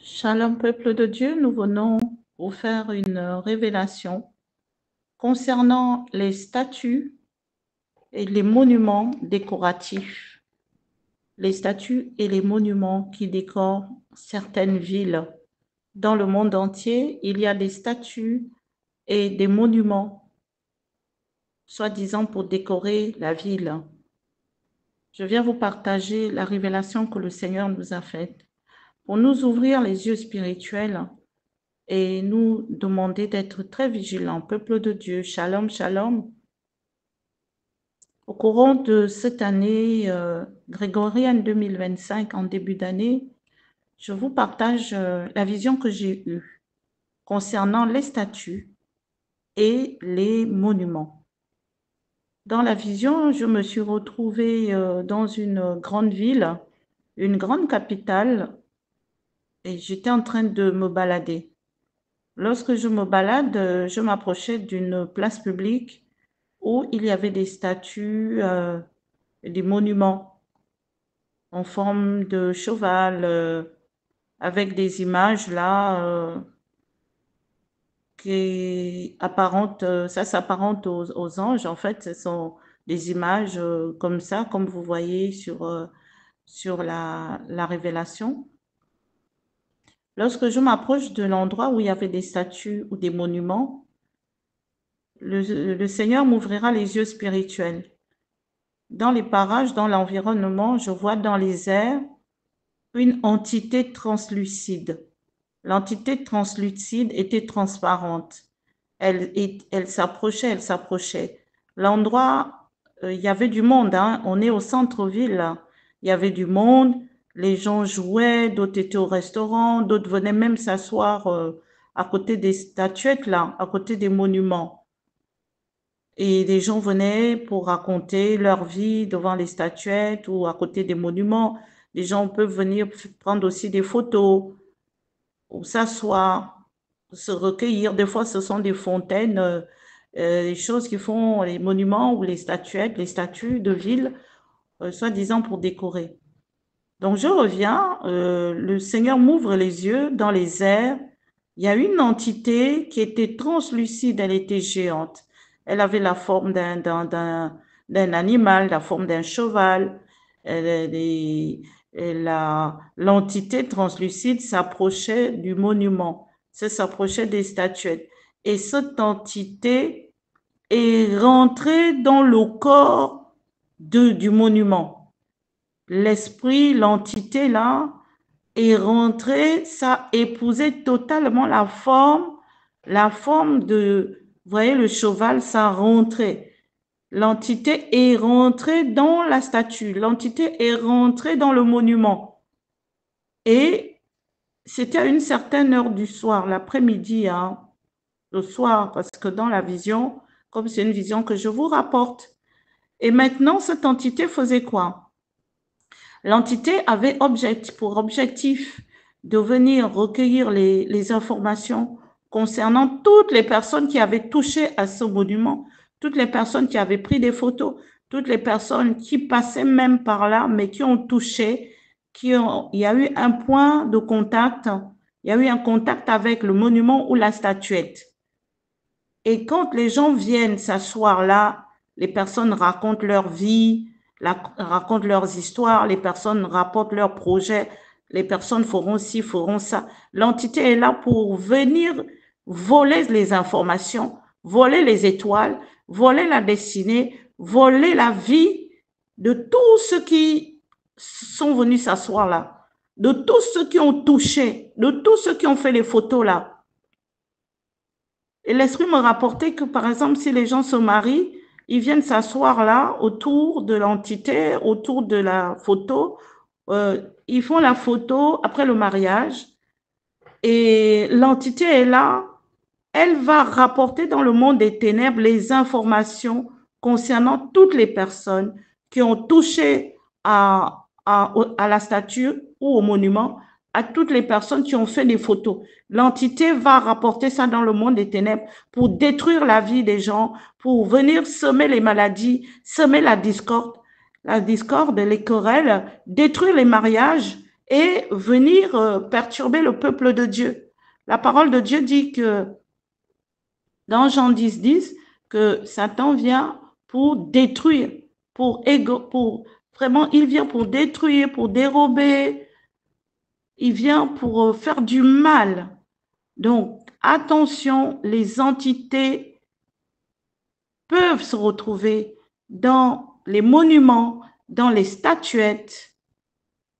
Shalom, peuple de Dieu, nous venons vous faire une révélation concernant les statues et les monuments décoratifs. Les statues et les monuments qui décorent certaines villes. Dans le monde entier, il y a des statues et des monuments, soi-disant pour décorer la ville. Je viens vous partager la révélation que le Seigneur nous a faite pour nous ouvrir les yeux spirituels et nous demander d'être très vigilants. Peuple de Dieu, shalom, shalom. Au courant de cette année grégorienne 2025, en début d'année, je vous partage la vision que j'ai eue concernant les statues et les monuments. Dans la vision, je me suis retrouvée dans une grande ville, une grande capitale, et j'étais en train de me balader. Lorsque je me balade, je m'approchais d'une place publique où il y avait des statues, des monuments en forme de cheval, avec des images là qui apparentent, ça s'apparente aux anges. En fait, ce sont des images comme ça, comme vous voyez sur la révélation. Lorsque je m'approche de l'endroit où il y avait des statues ou des monuments, le Seigneur m'ouvrira les yeux spirituels. Dans les parages, dans l'environnement, je vois dans les airs une entité translucide. L'entité translucide était transparente. Elle s'approchait, elle s'approchait. L'endroit, il y avait du monde, hein. On est au centre-ville, là. Il y avait du monde, les gens jouaient, d'autres étaient au restaurant, d'autres venaient même s'asseoir à côté des statuettes, là, à côté des monuments. Et des gens venaient pour raconter leur vie devant les statuettes ou à côté des monuments. Les gens peuvent venir prendre aussi des photos ou s'asseoir, se recueillir. Des fois, ce sont des fontaines, les choses qui font les monuments ou les statuettes, les statues de ville, soi-disant pour décorer. Donc, je reviens, le Seigneur m'ouvre les yeux dans les airs. Il y a une entité qui était translucide, elle était géante. Elle avait la forme d'un animal, la forme d'un cheval. L'entité translucide s'approchait du monument, s'approchait des statuettes. Et cette entité est rentrée dans le corps du monument. L'esprit, l'entité là, est rentrée, ça épousait totalement la forme de, vous voyez, le cheval, ça rentrait. L'entité est rentrée dans la statue, l'entité est rentrée dans le monument. Et c'était à une certaine heure du soir, l'après-midi, hein, le soir, parce que dans la vision, comme c'est une vision que je vous rapporte. Et maintenant, cette entité faisait quoi? L'entité avait pour objectif de venir recueillir les informations concernant toutes les personnes qui avaient touché à ce monument, toutes les personnes qui avaient pris des photos, toutes les personnes qui passaient même par là, mais qui ont touché, il y a eu un point de contact, il y a eu un contact avec le monument ou la statuette. Et quand les gens viennent s'asseoir là, les personnes racontent leur vie, racontent leurs histoires, les personnes rapportent leurs projets, les personnes feront ci, feront ça. L'entité est là pour venir voler les informations, voler les étoiles, voler la destinée, voler la vie de tous ceux qui sont venus s'asseoir là, de tous ceux qui ont touché, de tous ceux qui ont fait les photos là. Et l'esprit me rapportait que, par exemple, si les gens se marient, ils viennent s'asseoir là, autour de l'entité, autour de la photo. Ils font la photo après le mariage. Et l'entité est là. Elle va rapporter dans le monde des ténèbres les informations concernant toutes les personnes qui ont touché à la statue ou au monument, à toutes les personnes qui ont fait des photos. L'entité va rapporter ça dans le monde des ténèbres pour détruire la vie des gens, pour venir semer les maladies, semer la discorde, les querelles, détruire les mariages et venir perturber le peuple de Dieu. La parole de Dieu dit que dans Jean 10, 10, que Satan vient pour détruire, pour vraiment, il vient pour détruire, pour dérober, il vient pour faire du mal. Donc, attention, les entités peuvent se retrouver dans les monuments, dans les statuettes.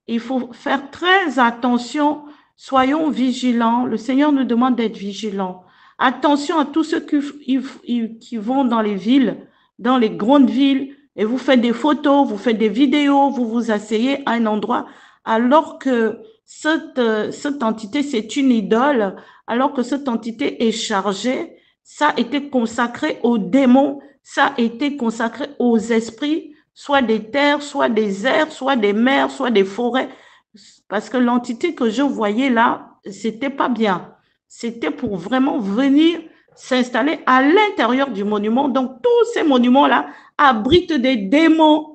Il faut faire très attention, soyons vigilants. Le Seigneur nous demande d'être vigilants. Attention à tous ceux qui vont dans les villes, dans les grandes villes, et vous faites des photos, vous faites des vidéos, vous vous asseyez à un endroit, alors que cette entité, c'est une idole, alors que cette entité est chargée, ça a été consacré aux démons, ça a été consacré aux esprits, soit des terres, soit des airs, soit des mers, soit des forêts. Parce que l'entité que je voyais là, c'était pas bien. C'était pour vraiment venir s'installer à l'intérieur du monument. Donc, tous ces monuments-là abritent des démons.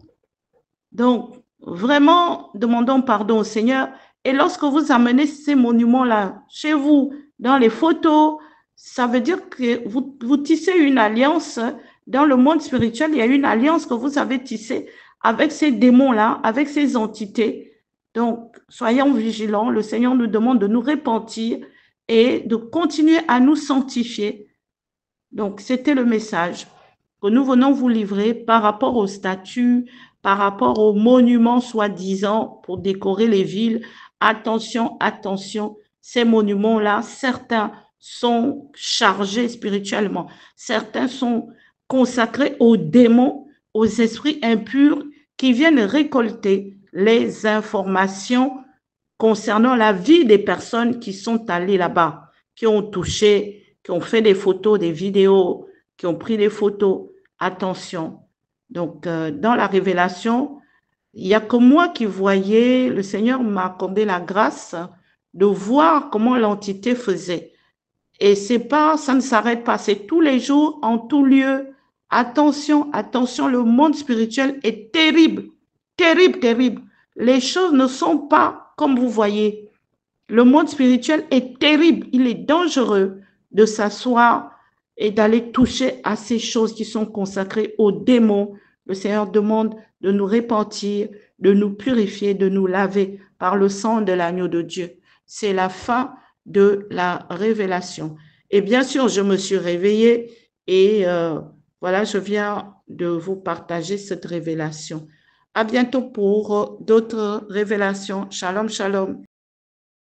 Donc, vraiment, demandons pardon au Seigneur. Et lorsque vous amenez ces monuments-là chez vous, dans les photos, ça veut dire que vous tissez une alliance. Dans le monde spirituel, il y a une alliance que vous avez tissée avec ces démons-là, avec ces entités. Donc, soyons vigilants. Le Seigneur nous demande de nous repentir et de continuer à nous sanctifier. Donc, c'était le message que nous venons vous livrer par rapport aux statues, par rapport aux monuments soi-disant pour décorer les villes. Attention, attention, ces monuments-là, certains sont chargés spirituellement, certains sont consacrés aux démons, aux esprits impurs qui viennent récolter les informations concernant la vie des personnes qui sont allées là-bas, qui ont touché, qui ont fait des photos, des vidéos, qui ont pris des photos. Attention. Donc, dans la révélation, il n'y a que moi qui voyais, le Seigneur m'a accordé la grâce de voir comment l'entité faisait. Et c'est pas, ça ne s'arrête pas, c'est tous les jours, en tout lieu. Attention, attention, le monde spirituel est terrible, terrible, terrible. Les choses ne sont pas comme vous voyez. Le monde spirituel est terrible, il est dangereux de s'asseoir et d'aller toucher à ces choses qui sont consacrées aux démons. Le Seigneur demande de nous repentir, de nous purifier, de nous laver par le sang de l'agneau de Dieu. C'est la fin de la révélation. Et bien sûr, je me suis réveillée et voilà, je viens de vous partager cette révélation. À bientôt pour d'autres révélations. Shalom, shalom.